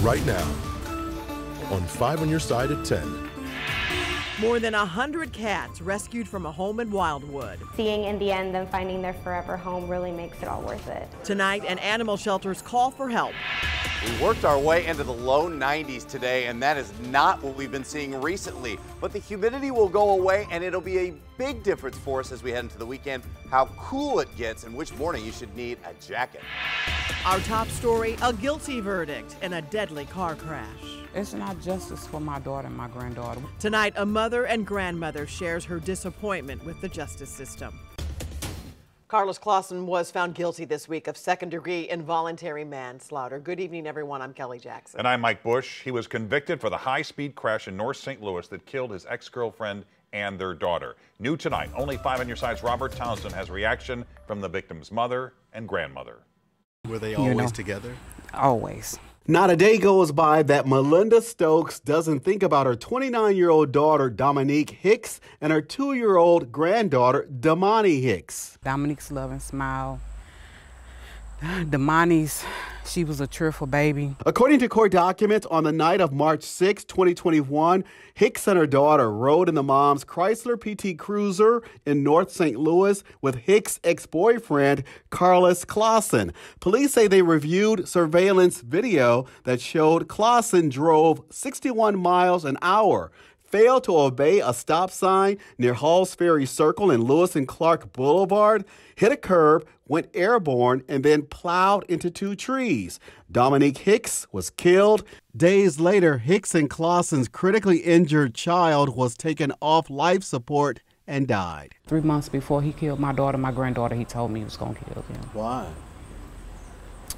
right now on 5 on Your Side at 10. More than 100 cats rescued from a home in Wildwood. Seeing in the end them finding their forever home really makes it all worth it. Tonight, an animal shelter's call for help. We worked our way into the low 90s today, and that is not what we've been seeing recently. But the humidity will go away, and it'll be a big difference for us as we head into the weekend, how cool it gets and which morning you should need a jacket. Our top story, a guilty verdict in a deadly car crash. It's not justice for my daughter and my granddaughter. Tonight, a mother and grandmother shares her disappointment with the justice system. Carlos Clawson was found guilty this week of second-degree involuntary manslaughter. Good evening, everyone. I'm Kelly Jackson. And I'm Mike Bush. He was convicted for the high-speed crash in North St. Louis that killed his ex-girlfriend and their daughter. New tonight, only 5 on Your Side's Robert Townsend has reaction from the victim's mother and grandmother. Were they always together? Always. Not a day goes by that Melinda Stokes doesn't think about her 29-year-old daughter, Dominique Hicks, and her 2-year-old granddaughter, Damani Hicks. Dominique's love and smile. Damani's, she was a cheerful baby. According to court documents, on the night of March 6, 2021, Hicks and her daughter rode in the mom's Chrysler PT Cruiser in North St. Louis with Hicks' ex-boyfriend, Carlos Clawson. Police say they reviewed surveillance video that showed Clawson drove 61 miles an hour, failed to obey a stop sign near Halls Ferry Circle and Lewis and Clark Boulevard, hit a curb, went airborne, and then plowed into 2 trees. Dominique Hicks was killed. Days later, Hicks and Clawson's critically injured child was taken off life support and died. 3 months before he killed my daughter, my granddaughter, he told me he was going to kill them. Why?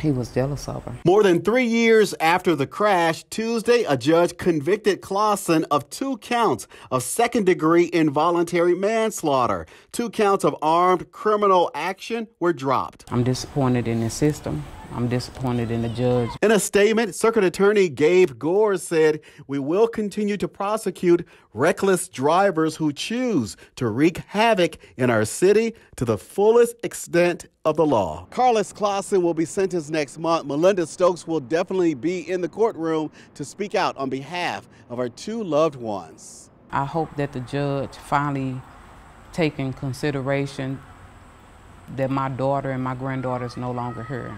He was jealous of her. More than 3 years after the crash, Tuesday, a judge convicted Clawson of 2 counts of second-degree involuntary manslaughter. 2 counts of armed criminal action were dropped. I'm disappointed in the system. I'm disappointed in the judge. In a statement, Circuit Attorney Gabe Gore said, "We will continue to prosecute reckless drivers who choose to wreak havoc in our city to the fullest extent of the law." Carlos Clawson will be sentenced next month. Melinda Stokes will definitely be in the courtroom to speak out on behalf of her 2 loved ones. I hope that the judge finally take in consideration that my daughter and my granddaughter is no longer here.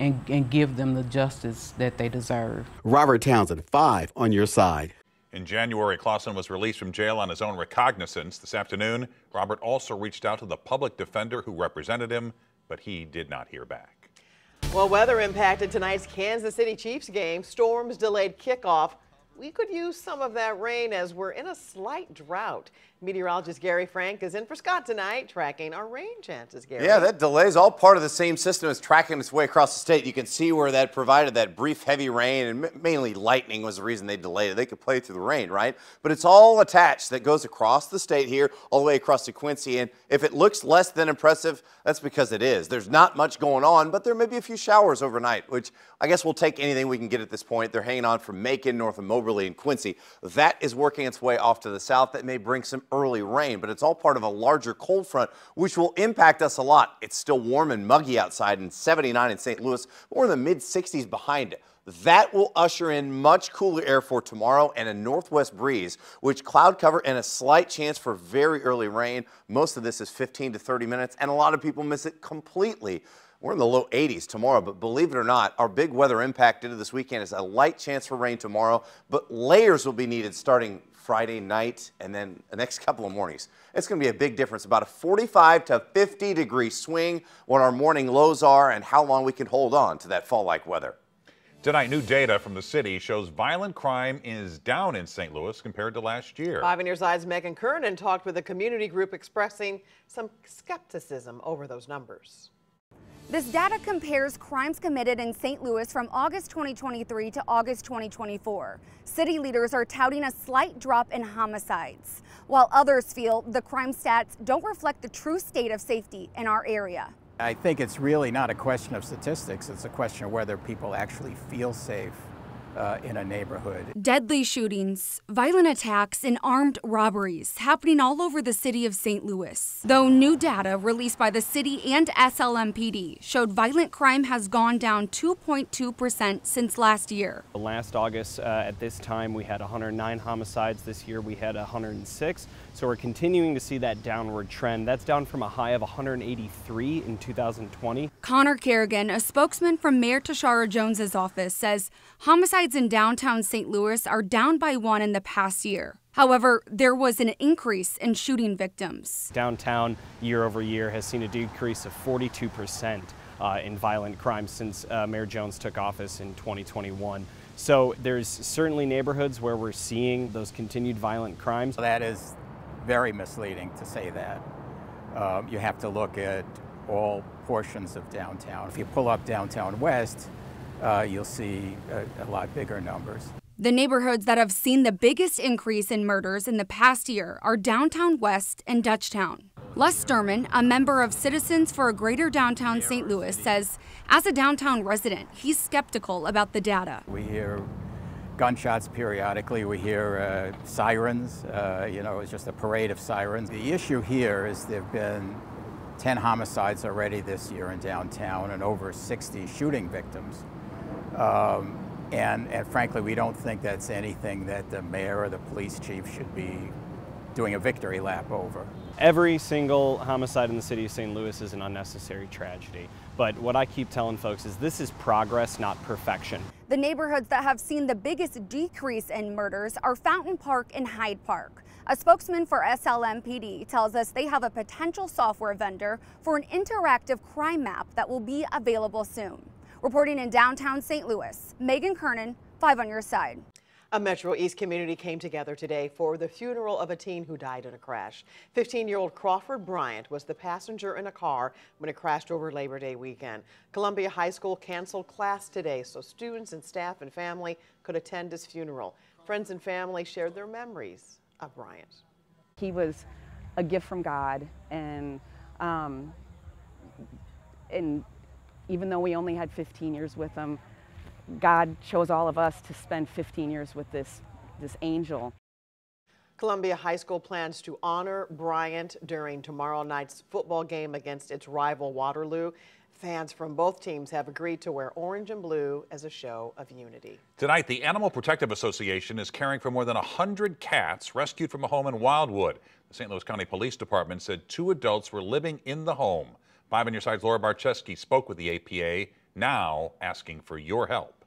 And give them the justice that they deserve. Robert Townsend, 5 on Your Side. In January, Clawson was released from jail on his own recognizance. This afternoon, Robert also reached out to the public defender who represented him, but he did not hear back. Well, weather impacted tonight's Kansas City Chiefs game. Storms delayed kickoff. We could use some of that rain as we're in a slight drought. Meteorologist Gary Frank is in for Scott tonight, tracking our rain chances, Gary. Yeah, that delay is all part of the same system as tracking its way across the state. You can see where that provided that brief heavy rain, and mainly lightning was the reason they delayed it. They could play through the rain, right? But it's all attached that goes across the state here, all the way across to Quincy. And if it looks less than impressive, that's because it is. There's not much going on, but there may be a few showers overnight, which I guess we'll take anything we can get at this point. They're hanging on from Macon, north of Moberly, and Quincy. That is working its way off to the south. That may bring some early rain, but it's all part of a larger cold front, which will impact us a lot. It's still warm and muggy outside and 79 in St. Louis. We're in the mid-60s behind it. That will usher in much cooler air for tomorrow and a northwest breeze, which cloud cover and a slight chance for very early rain. Most of this is 15 to 30 minutes, and a lot of people miss it completely. We're in the low 80s tomorrow, but believe it or not, our big weather impact into this weekend is a light chance for rain tomorrow, but layers will be needed starting Friday night and then the next couple of mornings. It's going to be a big difference, about a 45 to 50 degree swing what our morning lows are and how long we can hold on to that fall-like weather. Tonight, new data from the city shows violent crime is down in St. Louis compared to last year. 5 on Your Side's Megan Kernan talked with a community group expressing some skepticism over those numbers. This data compares crimes committed in St. Louis from August 2023 to August 2024. City leaders are touting a slight drop in homicides, while others feel the crime stats don't reflect the true state of safety in our area. I think it's really not a question of statistics. It's a question of whether people actually feel safe in a neighborhood. Deadly shootings, violent attacks, and armed robberies happening all over the city of St. Louis. Though new data released by the city and SLMPD showed violent crime has gone down 2.2% since last year. Last August at this time we had 109 homicides. This year we had 106. So we're continuing to see that downward trend. That's down from a high of 183 in 2020. Connor Kerrigan, a spokesman from Mayor Tashara Jones's office, says homicides in downtown St. Louis are down by 1 in the past year. However, there was an increase in shooting victims. Downtown year over year has seen a decrease of 42% in violent crime since Mayor Jones took office in 2021. So there's certainly neighborhoods where we're seeing those continued violent crimes. That is very misleading to say that. You have to look at all portions of downtown. If you pull up downtown west, you'll see a lot bigger numbers. The neighborhoods that have seen the biggest increase in murders in the past year are downtown west and Dutchtown. Les Sturman, a member of Citizens for a Greater Downtown St. Louis, says as a downtown resident, he's skeptical about the data. We hear gunshots periodically. We hear sirens. It's just a parade of sirens. The issue here is there have been 10 homicides already this year in downtown and over 60 shooting victims. And frankly, we don't think that's anything that the mayor or the police chief should be doing a victory lap over. Every single homicide in the city of St. Louis is an unnecessary tragedy. But what I keep telling folks is this is progress, not perfection. The neighborhoods that have seen the biggest decrease in murders are Fountain Park and Hyde Park. A spokesman for SLMPD tells us they have a potential software vendor for an interactive crime map that will be available soon. Reporting in downtown St. Louis, Megan Kernan, 5 on your side. A Metro East community came together today for the funeral of a teen who died in a crash. 15-year-old Crawford Bryant was the passenger in a car when it crashed over Labor Day weekend. Columbia High School canceled class today so students and staff and family could attend his funeral. Friends and family shared their memories of Bryant. He was a gift from God, and even though we only had 15 years with him, God chose all of us to spend 15 years with this angel. Columbia High School plans to honor Bryant during tomorrow night's football game against its rival Waterloo. Fans from both teams have agreed to wear orange and blue as a show of unity. Tonight, the Animal Protective Association is caring for more than 100 cats rescued from a home in Wildwood. The St. Louis County Police Department said 2 adults were living in the home. 5 on your side's Laura Barczewski spoke with the APA, now asking for your help.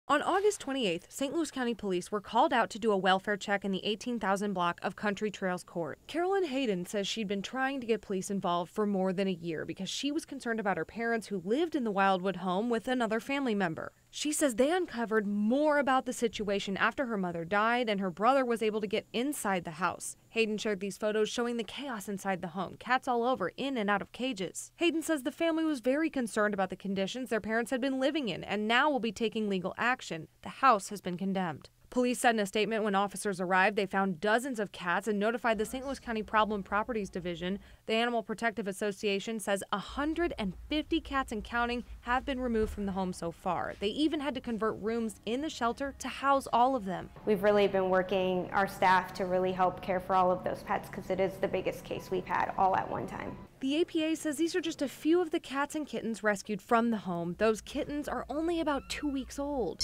On August 28th, St. Louis County Police were called out to do a welfare check in the 18,000 block of Country Trails Court. Carolyn Hayden says she'd been trying to get police involved for more than a year because she was concerned about her parents who lived in the Wildwood home with another family member. She says they uncovered more about the situation after her mother died and her brother was able to get inside the house. Hayden shared these photos showing the chaos inside the home, cats all over, in and out of cages. Hayden says the family was very concerned about the conditions their parents had been living in and now will be taking legal action. The house has been condemned. Police said in a statement when officers arrived they found dozens of cats and notified the St. Louis County Problem Properties Division. The Animal Protective Association says 150 cats and counting have been removed from the home so far. They even had to convert rooms in the shelter to house all of them. We've really been working our staff to really help care for all of those pets because it is the biggest case we've had all at one time. The APA says these are just a few of the cats and kittens rescued from the home. Those kittens are only about 2 weeks old.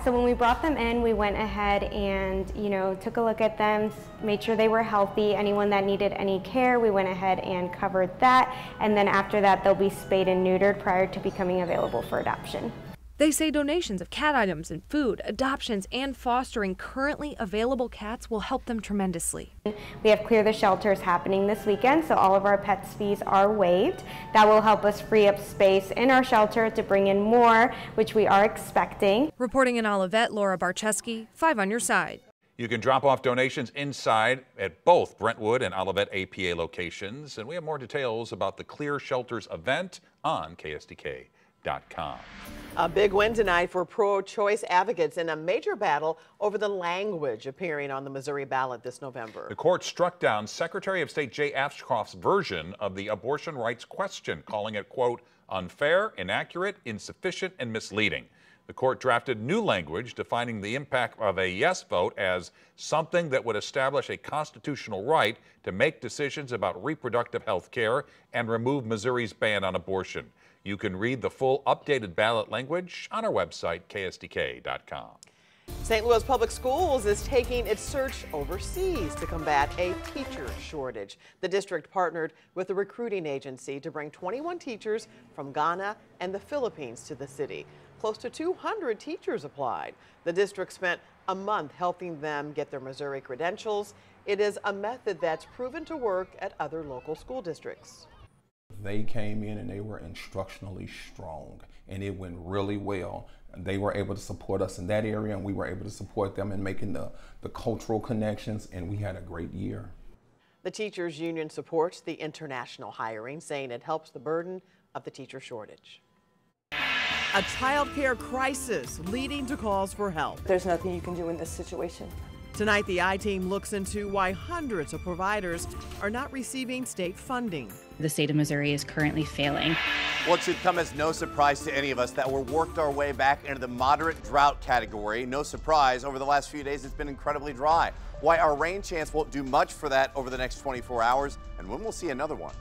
So when we brought them in, we went ahead and, took a look at them, made sure they were healthy. Anyone that needed any care, we went ahead and covered that. And then after that, they'll be spayed and neutered prior to becoming available for adoption. They say donations of cat items and food, adoptions, and fostering currently available cats will help them tremendously. We have Clear the Shelters happening this weekend, so all of our pets' fees are waived. That will help us free up space in our shelter to bring in more, which we are expecting. Reporting in Olivet, Laura Barczewski, 5 on your side. You can drop off donations inside at both Brentwood and Olivet APA locations. And we have more details about the Clear Shelters event on KSDK.com. A big win tonight for pro-choice advocates in a major battle over the language appearing on the Missouri ballot this November. The court struck down Secretary of State Jay Ashcroft's version of the abortion rights question, calling it, quote, unfair, inaccurate, insufficient, and misleading. The court drafted new language defining the impact of a yes vote as something that would establish a constitutional right to make decisions about reproductive health care and remove Missouri's ban on abortion. You can read the full updated ballot language on our website, ksdk.com. St. Louis Public Schools is taking its search overseas to combat a teacher shortage. The district partnered with a recruiting agency to bring 21 teachers from Ghana and the Philippines to the city. Close to 200 teachers applied. The district spent a month helping them get their Missouri credentials. It is a method that's proven to work at other local school districts. They came in and they were instructionally strong, and it went really well. They were able to support us in that area, and we were able to support them in making the cultural connections, and we had a great year. The teachers union supports the international hiring, saying it helps the burden of the teacher shortage. A child care crisis leading to calls for help. There's nothing you can do in this situation. Tonight, the I-Team looks into why hundreds of providers are not receiving state funding. The state of Missouri is currently failing. Well, it should come as no surprise to any of us that we're worked our way back into the moderate drought category. No surprise, over the last few days, it's been incredibly dry. Why our rain chance won't do much for that over the next 24 hours, and when we'll see another one.